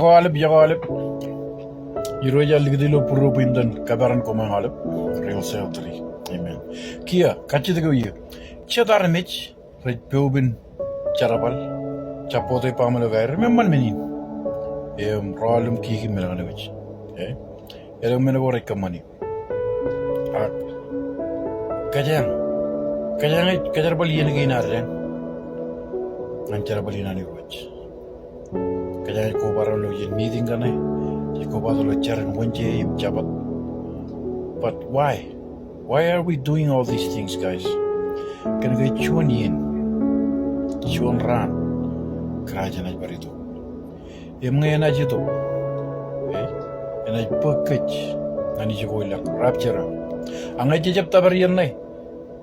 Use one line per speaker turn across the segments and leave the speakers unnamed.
Galip Iroja ligdilo purro pindan kabaran koma galip real seltri amen kia kachi de goye chadar mich red peubin charabal chapote pamalo gair memman menin roalum kiki melana wich elo mena bore kamani kajar bal yen gi narren nan charabal yen ani wich kajar ko baralo yen meeting gane ko badalo charan wonje jabat. But why are we doing all these things, guys? Can we chuan yin chuan ran krajana barito emngena jito ena pakach ani joila rapture anga jep tabariyan nai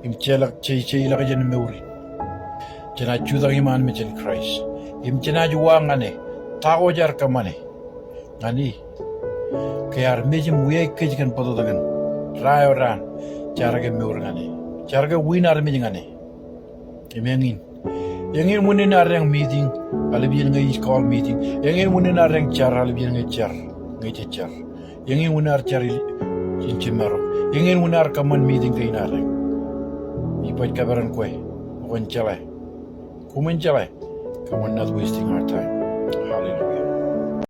im chelak chei la jen meuri jena chuda iman michel Christ im jena juwangane tago jar kamane ngani kayar mejim wiye kejikan poto dengan rayo ran jarage meurngane jarage winar mejingane emengin yangin munin areng meeting alibien ngai call meeting yangin munin areng char alibien ngai char yangin munar char inchimaro yangin munar kaman meeting kay nareng ipat kabaran kwe kuman chalai come on not wasting our time. Hallelujah.